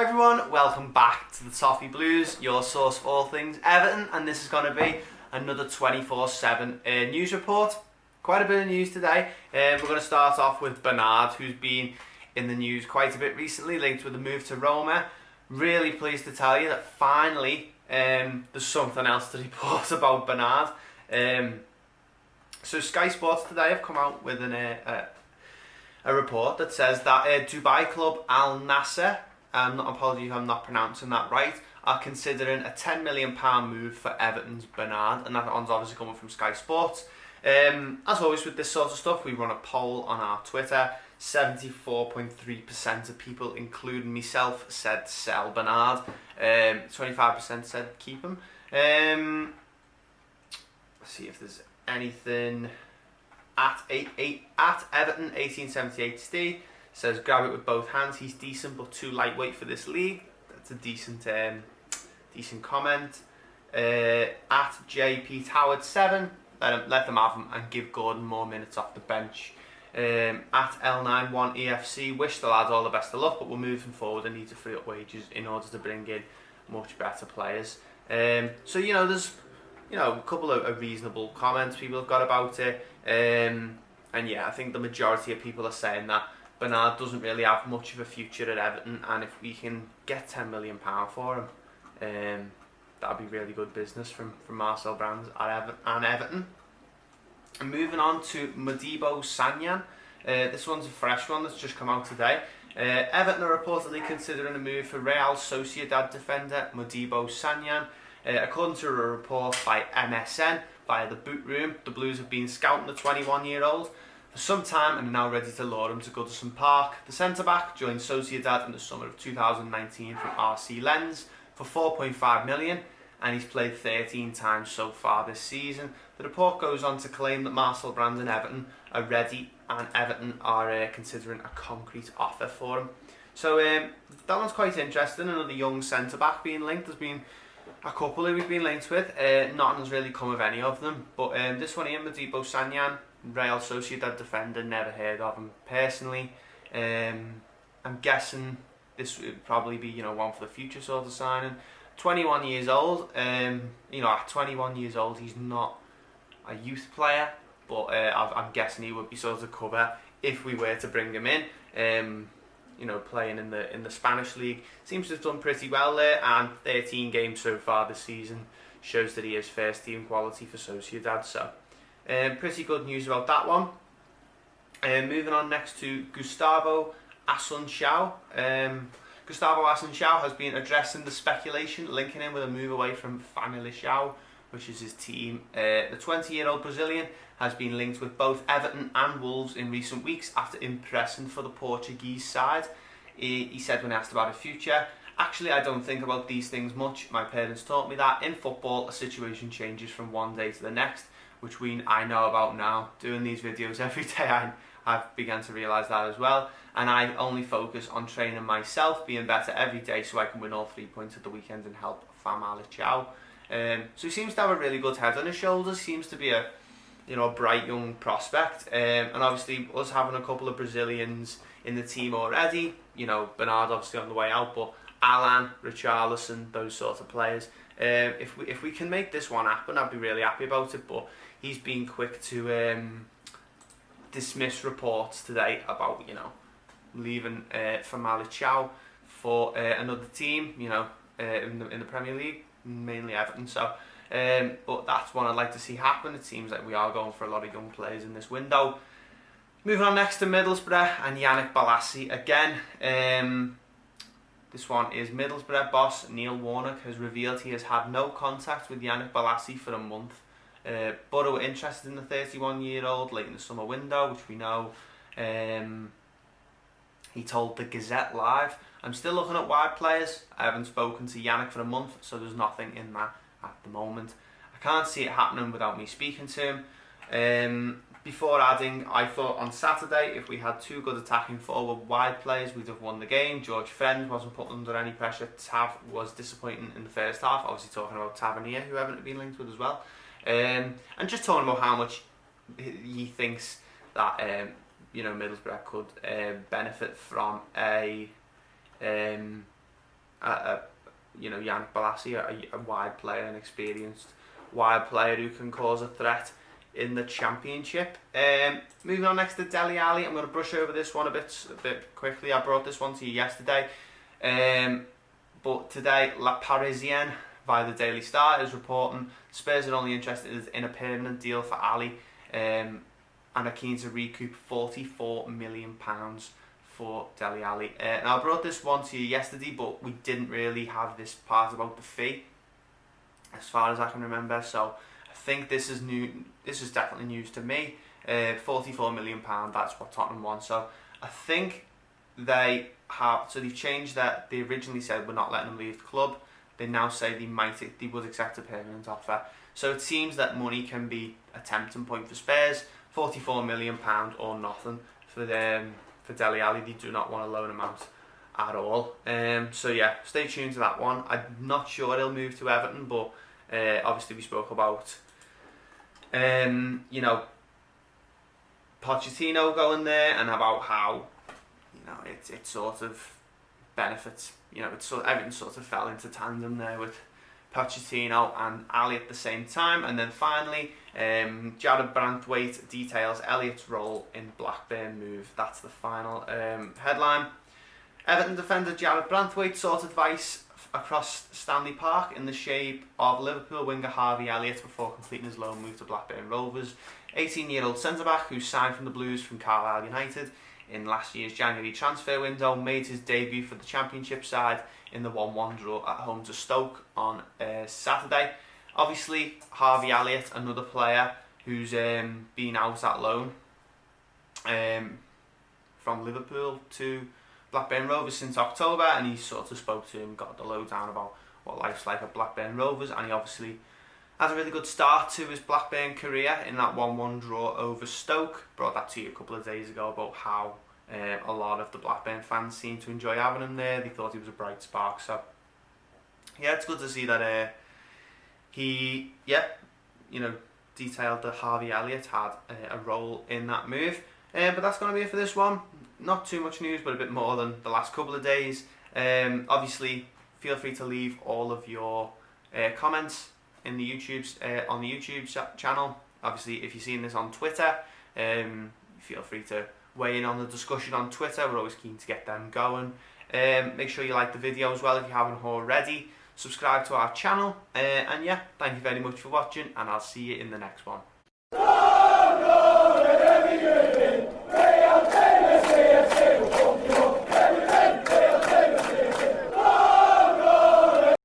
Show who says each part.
Speaker 1: Hi everyone, welcome back to the Toffee Blues, your source for all things Everton, and this is going to be another 24/7 news report. Quite a bit of news today. We're going to start off with Bernard, who's been in the news quite a bit recently, linked with a move to Roma. Really pleased to tell you that finally there's something else to report about Bernard. So Sky Sports today have come out with a report that says that Dubai club Al Nasr, apologies if I'm not pronouncing that right, are considering a £10 million move for Everton's Bernard, and that one's obviously coming from Sky Sports. As always with this sort of stuff, we run a poll on our Twitter. 74.3% of people, including myself, said sell Bernard. 25% said keep him. Let's see if there's anything. At Everton 1878D says grab it with both hands. He's decent but too lightweight for this league. That's a decent comment. At JP Howard 7, let them have him and give Gordon more minutes off the bench. At L91 EFC, wish the lads all the best of luck, but we're moving forward and need to free up wages in order to bring in much better players. So there's a couple of reasonable comments people have got about it. And yeah, I think the majority of people are saying that Bernard doesn't really have much of a future at Everton, and if we can get £10 million for him, that'd be really good business from Marcel Brands at Everton. And moving on to Modibo Sanyan. This one's a fresh one that's just come out today. Everton are reportedly considering a move for Real Sociedad defender Modibo Sanyan. According to a report by MSN via the Boot Room, the Blues have been scouting the 21-year-old for some time and are now ready to lure him to Goodison Park. The centre-back joined Sociedad in the summer of 2019 from RC Lens for £4.5 million, and he's played 13 times so far this season. The report goes on to claim that Marcel Brands and Everton are ready, and Everton are considering a concrete offer for him. So that one's quite interesting. Another young centre-back being linked. There's been a couple who we've been linked with. Nothing has really come of any of them. But this one here, Modibo Sanyan, Real Sociedad defender, never heard of him personally. I'm guessing this would probably be one for the future sort of signing. 21 years old. At 21 years old, he's not a youth player, but I'm guessing he would be sort of cover if we were to bring him in. Playing in the Spanish league, seems to have done pretty well there, and 13 games so far this season shows that he is first team quality for Sociedad. So pretty good news about that one. Moving on next to Gustavo Asunciao. Gustavo Asunciao has been addressing the speculation linking him with a move away from Famalicão, which is his team. The 20-year-old Brazilian has been linked with both Everton and Wolves in recent weeks after impressing for the Portuguese side. He said when asked about his future, "Actually, I don't think about these things much. My parents taught me that in football, a situation changes from one day to the next, which I know about now. Doing these videos every day, I've begun to realise that as well. And I only focus on training myself, being better every day so I can win all 3 points at the weekend and help Famalicão." So he seems to have a really good head on his shoulders. Seems to be a bright young prospect. And obviously us having a couple of Brazilians in the team already. Bernard obviously on the way out, but Alan, Richarlison, those sort of players. If we can make this one happen, I'd be really happy about it. But he's been quick to dismiss reports today about leaving Famalicão for another team. In the Premier League, mainly Everton. So, but that's one I'd like to see happen. It seems like we are going for a lot of young players in this window. Moving on next to Middlesbrough and Yannick Bolasie again. This one is Middlesbrough boss Neil Warnock has revealed he has had no contact with Yannick Bolasie for a month. Borough were interested in the 31-year-old late in the summer window, which we know. He told the Gazette Live, "I'm still looking at wide players. I haven't spoken to Yannick for a month, so there's nothing in that at the moment. I can't see it happening without me speaking to him." Before adding, "I thought on Saturday if we had two good attacking forward wide players we'd have won the game. George Friend wasn't put under any pressure. Tav was disappointing in the first half." Obviously talking about Tavernier, who haven't been linked with as well. And just talking about how much he thinks that Middlesbrough could benefit from a Yannick Bolasie, a wide player, an experienced wide player who can cause a threat in the Championship. Moving on next to Dele Alli, I'm going to brush over this one a bit quickly. I brought this one to you yesterday, but today La Parisienne via the Daily Star is reporting Spurs are only interested in a permanent deal for Ali, and are keen to recoup £44 million for Dele Alli. Now I brought this one to you yesterday, but we didn't really have this part about the fee, as far as I can remember. So I think this is new. This is definitely news to me. £44 million. That's what Tottenham want. So I think they have. So they've changed that. They originally said we're not letting them leave the club. They now say they would accept a permanent offer. So it seems that money can be a tempting point for Spurs. £44 million or nothing for them. For Dele Alli, they do not want to loan him out at all. So yeah, stay tuned to that one. I'm not sure he'll move to Everton, but obviously we spoke about Pochettino going there, and about how it sort of benefits. Everything sort of fell into tandem there with Pochettino and Ali at the same time. And then finally, Jared Branthwaite details Elliott's role in Blackburn move. That's the final headline. Everton defender Jared Branthwaite sought advice across Stanley Park in the shape of Liverpool winger Harvey Elliott before completing his loan move to Blackburn Rovers. 18-year-old centre-back, who signed from the Blues from Carlisle United in last year's January transfer window, made his debut for the Championship side in the 1-1 draw at home to Stoke on Saturday. Obviously, Harvey Elliott, another player who's been out at loan from Liverpool to Blackburn Rovers since October, and he sort of spoke to him, got the lowdown about what life's like at Blackburn Rovers, and he obviously had a really good start to his Blackburn career in that 1-1 draw over Stoke. Brought that to you a couple of days ago about how a lot of the Blackburn fans seem to enjoy having him there. They thought he was a bright spark. So yeah, it's good to see that he detailed that Harvey Elliott had a role in that move. But that's going to be it for this one. Not too much news, but a bit more than the last couple of days. Obviously, feel free to leave all of your comments in the on the YouTube channel. Obviously, if you're seeing this on Twitter, feel free to weigh in on the discussion on Twitter. We're always keen to get them going. Make sure you like the video as well if you haven't already. Subscribe to our channel. And yeah, thank you very much for watching, and I'll see you in the next one.